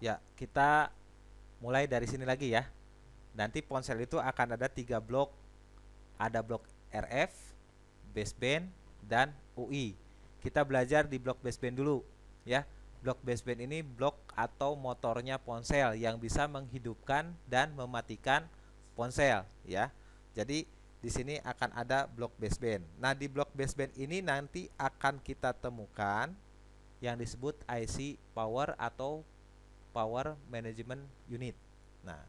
Ya, kita mulai dari sini lagi ya. Nanti ponsel itu akan ada 3 blok. Ada blok RF, baseband, dan UI. Kita belajar di blok baseband dulu ya. Blok baseband ini blok atau motornya ponsel yang bisa menghidupkan dan mematikan ponsel ya. Jadi di sini akan ada blok baseband. Nah, di blok baseband ini nanti akan kita temukan yang disebut IC power atau power management unit. Nah,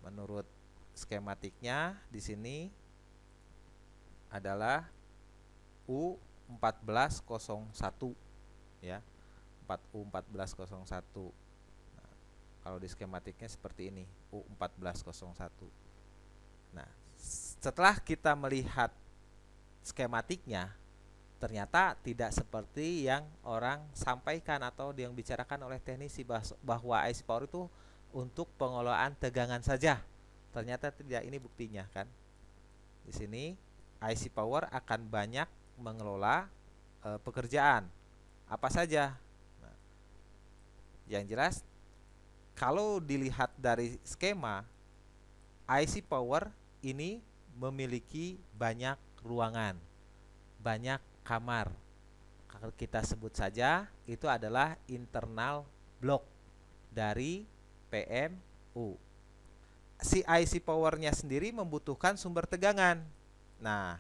menurut skematiknya di sini adalah U1401 ya. 4U1401. Nah, kalau di skematiknya seperti ini, U1401. Nah, setelah kita melihat skematiknya, ternyata tidak seperti yang orang sampaikan atau yang bicarakan oleh teknisi bahwa IC power itu untuk pengelolaan tegangan saja. Ternyata tidak, ini buktinya kan. Di sini IC power akan banyak mengelola pekerjaan apa saja. Nah, yang jelas kalau dilihat dari skema, IC power ini memiliki banyak ruangan, banyak kamar. Kalau kita sebut saja itu adalah internal block dari PMU. Si IC powernya sendiri membutuhkan sumber tegangan. Nah,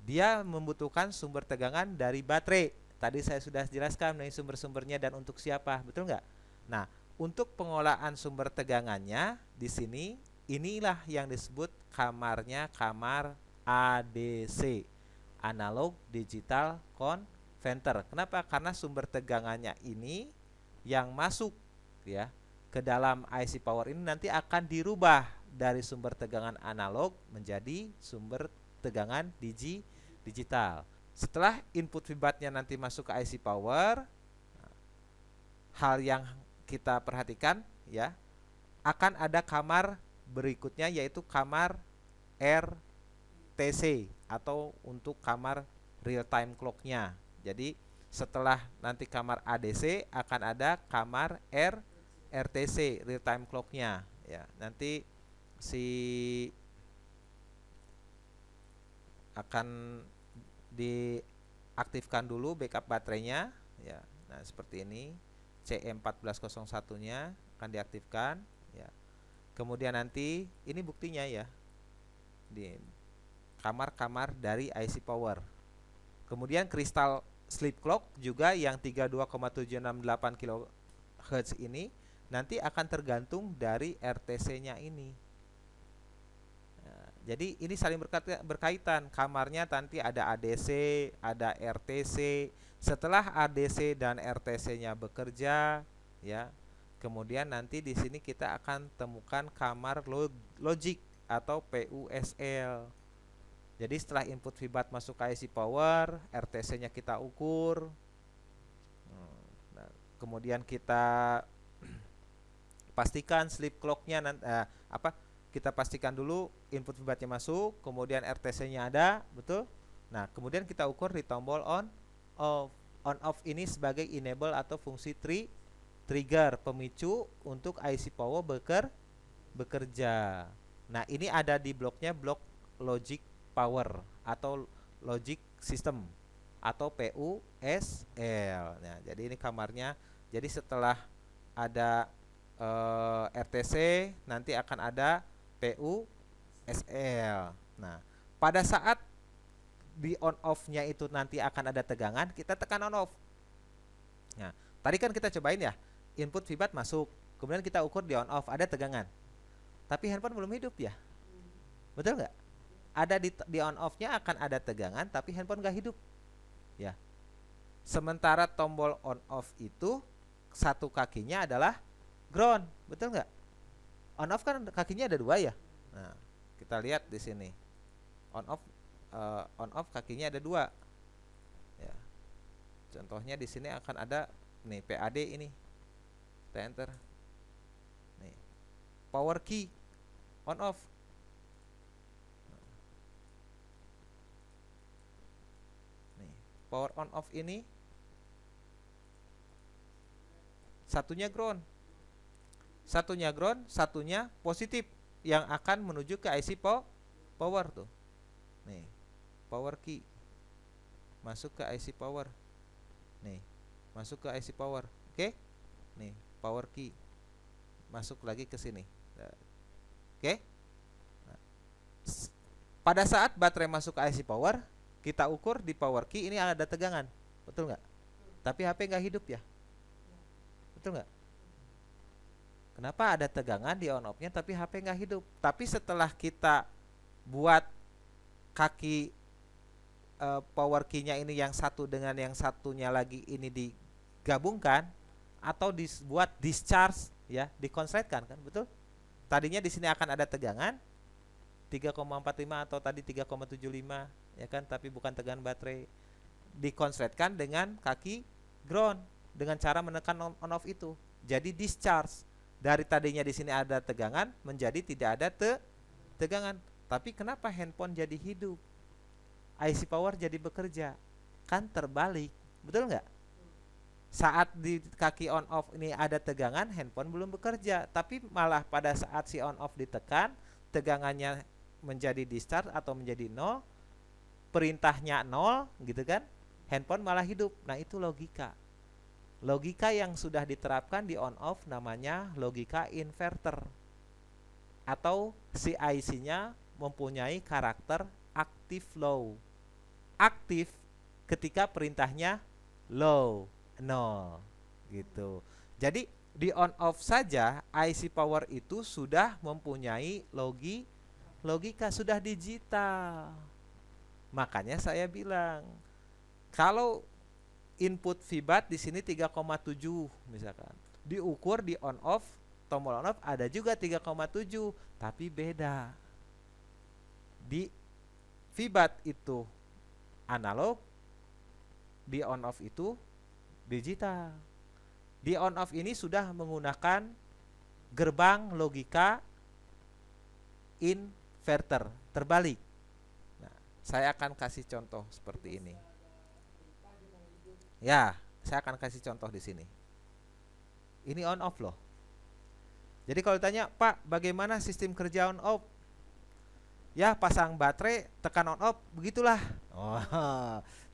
dia membutuhkan sumber tegangan dari baterai. Tadi saya sudah jelaskan mengenai sumber-sumbernya dan untuk siapa, betul nggak? Nah, untuk pengolahan sumber tegangannya di sini inilah yang disebut kamarnya kamar ADC, analog digital converter. Kenapa? Karena sumber tegangannya ini yang masuk ya ke dalam IC power ini nanti akan dirubah dari sumber tegangan analog menjadi sumber tegangan digital. Setelah input feedbacknya nanti masuk ke IC power, hal yang kita perhatikan ya, akan ada kamar berikutnya yaitu kamar RTC atau untuk kamar real time clocknya. Jadi setelah nanti kamar ADC akan ada kamar RTC real time clocknya ya. Nanti si akan diaktifkan dulu backup baterainya ya. Nah, seperti ini. CE1401-nya akan diaktifkan ya. Kemudian nanti ini buktinya ya. Di kamar-kamar dari IC power. Kemudian kristal sleep clock juga yang 32,768 kHz ini nanti akan tergantung dari RTC-nya ini. Jadi ini saling berkaitan. Kamarnya nanti ada ADC, ada RTC. Setelah ADC dan RTC-nya bekerja, ya, kemudian nanti di sini kita akan temukan kamar logic atau PUSL. Jadi setelah input feedback masuk ke IC power, RTC-nya kita ukur. Nah, kemudian kita pastikan sleep clock-nya kita pastikan dulu input feedbacknya masuk, kemudian RTC-nya ada, betul? Nah, kemudian kita ukur di tombol off. On off ini sebagai enable atau fungsi trigger pemicu untuk IC power bekerja. Nah, ini ada di bloknya blok logic power atau logic system atau PUSL. Nah, jadi ini kamarnya. Jadi setelah ada RTC nanti akan ada PUSL. Nah, pada saat di on off-nya itu nanti akan ada tegangan, kita tekan on off. Nah, tadi kan kita cobain ya, input feedback masuk, kemudian kita ukur di on off ada tegangan. Tapi handphone belum hidup ya. Betul nggak? Ada di on off-nya akan ada tegangan, tapi handphone nggak hidup. Ya. Sementara tombol on off itu satu kakinya adalah ground, betul nggak? On off kan kakinya ada dua ya. Nah, kita lihat di sini. On off kakinya ada dua. Ya. Contohnya di sini akan ada nih PAD ini. Kita enter. Nih. Power key on off. Nih, power on off ini satunya ground. Satunya ground, satunya positif yang akan menuju ke IC power tuh. Nih, power key. Masuk ke IC power. Nih, masuk ke IC power. Oke? Nih, power key. Masuk lagi ke sini. Oke? Nah, pada saat baterai masuk ke IC power, kita ukur di power key ini ada tegangan. Betul nggak? Tapi HP nggak hidup ya? Betul nggak? Kenapa ada tegangan di on off-nya tapi HP nggak hidup? Tapi setelah kita buat kaki power key-nya ini yang satu dengan yang satunya lagi ini digabungkan atau dibuat discharge ya, dikonsletkan kan, betul? Tadinya di sini akan ada tegangan 3,45 atau tadi 3,75 ya kan, tapi bukan tegangan baterai. Dikonsletkan dengan kaki ground dengan cara menekan on off itu. Jadi discharge. Dari tadinya di sini ada tegangan menjadi tidak ada tegangan. Tapi kenapa handphone jadi hidup? IC power jadi bekerja. Kan terbalik. Betul nggak? Saat di kaki on off ini ada tegangan, handphone belum bekerja. Tapi malah pada saat si on off ditekan, tegangannya menjadi discharge atau menjadi 0, perintahnya 0 gitu kan, handphone malah hidup. Nah, itu logika. Logika yang sudah diterapkan di on off namanya logika inverter, atau si IC-nya mempunyai karakter aktif low. Aktif ketika perintahnya low, 0 gitu. Jadi di on off saja IC power itu sudah mempunyai logika, sudah digital. Makanya saya bilang kalau input VBAT di sini 3,7 misalkan, diukur di on off, tombol on off ada juga 3,7, tapi beda. Di VBAT itu analog, di on off itu digital. Di on off ini sudah menggunakan gerbang logika inverter, terbalik. Nah, saya akan kasih contoh seperti ini. Ya, saya akan kasih contoh di sini. Ini on off loh. Jadi kalau ditanya, Pak, bagaimana sistem kerja on off? Ya, pasang baterai, tekan on off, begitulah. Oh,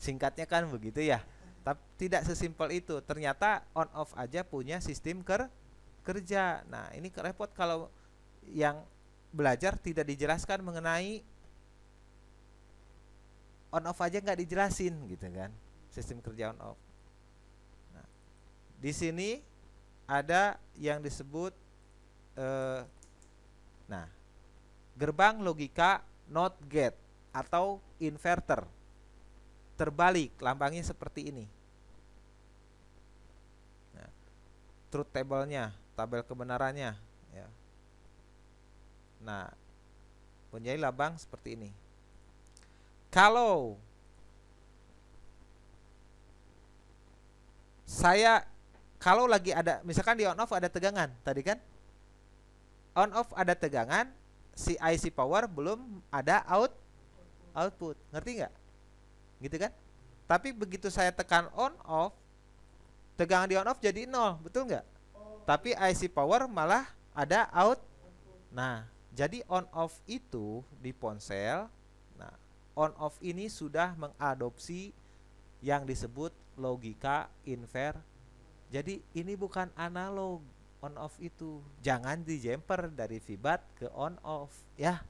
singkatnya kan begitu ya. Tapi tidak sesimpel itu. Ternyata on off aja punya sistem kerja. Nah, ini repot kalau yang belajar tidak dijelaskan mengenai on off aja nggak dijelasin gitu kan, sistem kerja on off. Nah, di sini ada yang disebut gerbang logika NOT gate atau inverter, terbalik, lambangnya seperti ini. Nah, truth table-nya, tabel kebenarannya ya. Nah, punya lambang seperti ini. Kalau lagi ada, misalkan di on off ada tegangan tadi kan, on off ada tegangan, si IC power belum ada output, ngerti nggak? Gitu kan? Tapi begitu saya tekan on off, tegangan di on off jadi 0, betul nggak? Tapi IC power malah ada out. Nah, jadi on off itu di ponsel, nah on off ini sudah mengadopsi yang disebut logika inverter. Jadi ini bukan analog on off itu. Jangan di jumper dari VBAT ke on off ya.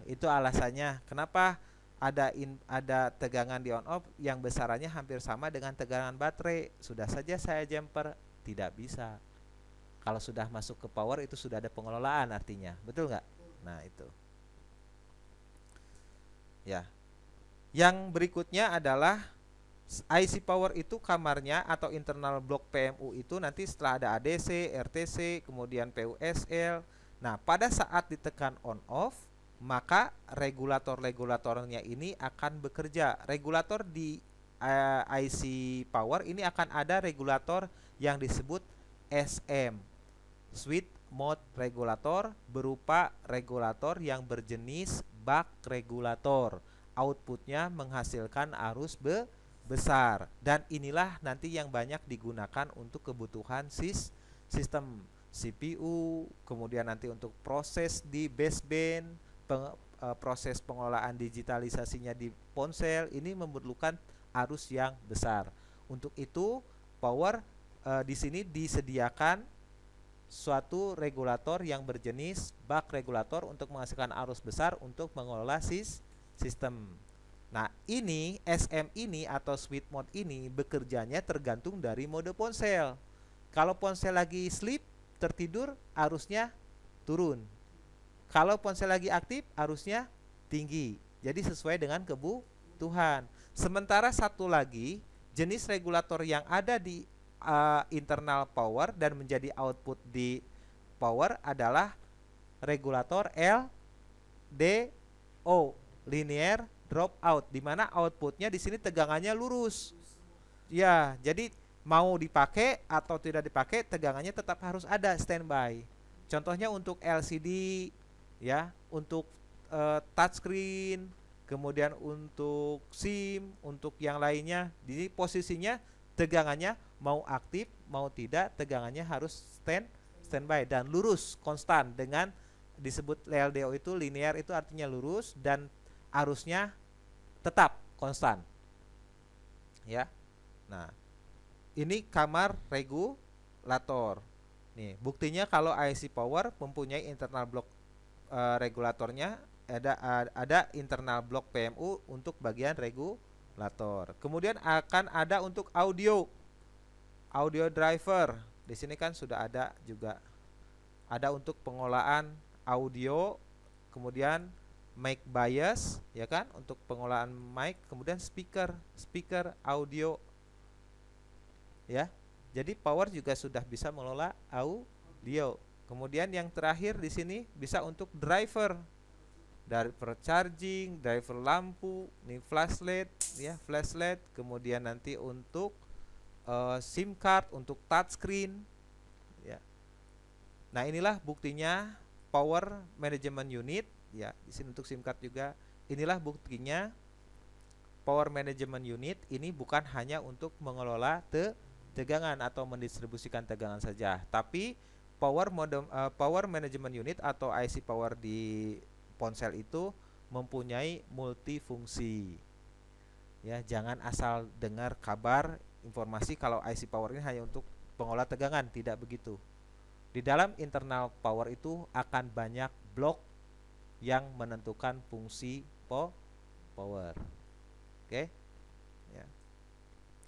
Itu alasannya kenapa ada tegangan di on off yang besarannya hampir sama dengan tegangan baterai. Sudah saja saya jumper, tidak bisa. Kalau sudah masuk ke power itu sudah ada pengelolaan artinya, betul nggak? Nah itu. Ya. Yang berikutnya adalah IC power itu kamarnya atau internal block PMU itu nanti setelah ada ADC, RTC, kemudian PUSL. Nah, pada saat ditekan on off, maka regulator-regulatornya ini akan bekerja. Regulator di IC power ini akan ada regulator yang disebut SM, switch mode regulator, berupa regulator yang berjenis buck regulator. Outputnya menghasilkan arus besar, dan inilah nanti yang banyak digunakan untuk kebutuhan sistem CPU, kemudian nanti untuk proses di baseband, proses pengelolaan digitalisasinya di ponsel ini memerlukan arus yang besar. Untuk itu power di sini disediakan suatu regulator yang berjenis buck regulator untuk menghasilkan arus besar untuk mengelola sistem. Nah, ini SM ini atau sweet mode ini bekerjanya tergantung dari mode ponsel. Kalau ponsel lagi sleep, tertidur, arusnya turun. Kalau ponsel lagi aktif, arusnya tinggi. Jadi sesuai dengan kebutuhan. Sementara satu lagi, jenis regulator yang ada di internal power dan menjadi output di power adalah regulator LDO, linear drop out, di mana outputnya di sini tegangannya lurus. Ya, jadi mau dipakai atau tidak dipakai, tegangannya tetap harus ada standby. Contohnya untuk LCD, ya, untuk touchscreen, kemudian untuk SIM, untuk yang lainnya, di posisinya tegangannya mau aktif mau tidak, tegangannya harus standby dan lurus konstan, dengan disebut LDO itu linear, itu artinya lurus dan arusnya tetap konstan. Ya. Nah, ini kamar regulator. Nih, buktinya kalau IC power mempunyai internal block regulatornya, ada internal block PMU untuk bagian regulator. Kemudian akan ada untuk audio driver. Di sini kan sudah ada juga. Ada untuk pengolahan audio, kemudian mic bias, ya kan, untuk pengolahan mic, kemudian speaker audio, ya. Jadi power juga sudah bisa mengelola audio. Kemudian yang terakhir di sini bisa untuk driver charging, driver lampu, nih flashlight, ya, flashlight. Kemudian nanti untuk SIM card, untuk touchscreen, ya. Nah, inilah buktinya power management unit. Ya, di sini untuk SIM card juga. Inilah buktinya power management unit ini bukan hanya untuk mengelola tegangan atau mendistribusikan tegangan saja, tapi power management unit atau IC power di ponsel itu mempunyai multifungsi. Ya, jangan asal dengar kabar informasi kalau IC power ini hanya untuk pengolah tegangan, tidak begitu. Di dalam internal power itu akan banyak blok yang menentukan fungsi power. Oke? Ya.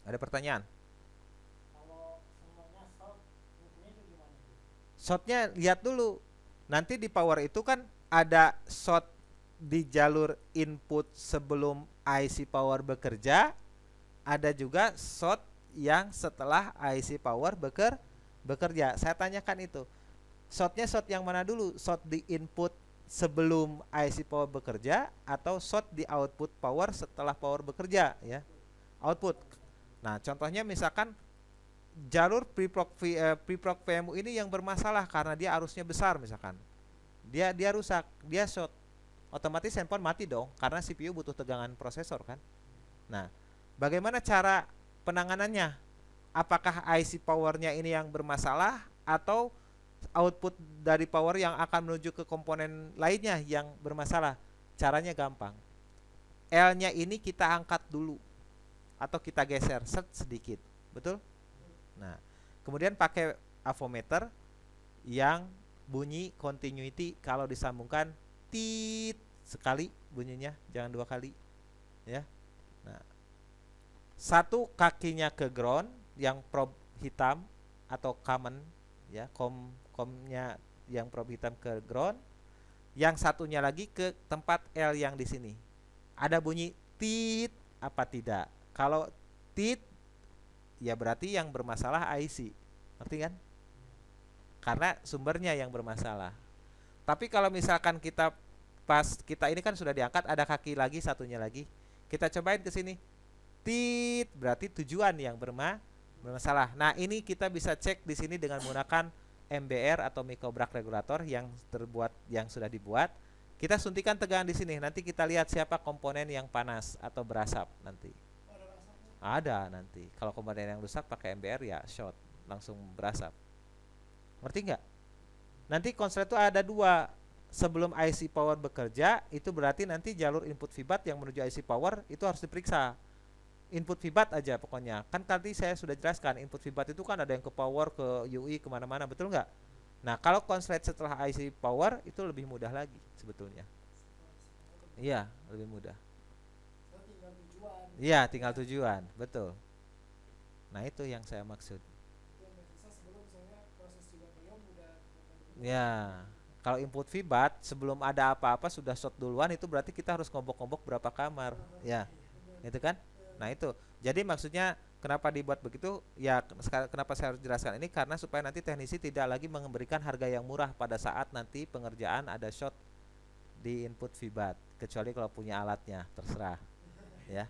Ada pertanyaan? Kalau semuanya short, fungsinya itu gimana? Shortnya lihat dulu. Nanti di power itu kan ada short di jalur input sebelum IC power bekerja, ada juga short yang setelah IC power bekerja. Saya tanyakan itu, shortnya short yang mana dulu? Short di input sebelum IC power bekerja atau short di output power setelah power bekerja, ya, output. Nah, contohnya misalkan jalur preprog PMU ini yang bermasalah karena dia arusnya besar, misalkan dia rusak, dia short, otomatis handphone mati dong, karena CPU butuh tegangan prosesor kan. Nah, bagaimana cara penanganannya? Apakah IC powernya ini yang bermasalah atau output dari power yang akan menuju ke komponen lainnya yang bermasalah? Caranya gampang. L-nya ini kita angkat dulu atau kita geser sedikit, betul? Nah, kemudian pakai avometer yang bunyi continuity, kalau disambungkan tit sekali bunyinya, jangan dua kali, ya. Nah, satu kakinya ke ground yang probe hitam atau common, ya, komnya yang probe hitam ke ground, yang satunya lagi ke tempat L yang di sini. Ada bunyi tit apa tidak? Kalau tit, ya berarti yang bermasalah IC, ngerti kan? Karena sumbernya yang bermasalah. Tapi kalau misalkan kita ini kan sudah diangkat, ada kaki lagi, satunya lagi, kita cobain ke sini, tit, berarti tujuan yang bermasalah. Nah, ini kita bisa cek di sini dengan menggunakan MBR atau microbrake regulator yang sudah dibuat. Kita suntikan tegangan di sini. Nanti kita lihat siapa komponen yang panas atau berasap nanti. Ada nanti. Kalau komponen yang rusak pakai MBR ya short, langsung berasap. Ngerti nggak? Nanti konslet itu ada dua. Sebelum IC power bekerja, itu berarti nanti jalur input VBAT yang menuju IC power itu harus diperiksa. Input VBAT aja pokoknya. Kan tadi saya sudah jelaskan, input VBAT itu kan ada yang ke power, ke UI, kemana-mana, betul nggak? Nah, kalau konslet setelah IC power itu lebih mudah lagi sebetulnya. Iya, lebih mudah. Oh, tinggal tujuan. Iya, tinggal tujuan, betul. Nah, itu yang saya maksud. Itu yang diperiksa sebelum misalnya proses juga belum udah Ya, kalau input VBAT sebelum ada apa-apa sudah short duluan, itu berarti kita harus ngobok-ngobok berapa kamar, ya, itu kan? Nah itu, jadi maksudnya kenapa dibuat begitu? Ya, kenapa saya harus jelaskan ini karena supaya nanti teknisi tidak lagi memberikan harga yang murah pada saat nanti pengerjaan ada short di input VBAT, kecuali kalau punya alatnya, terserah, ya.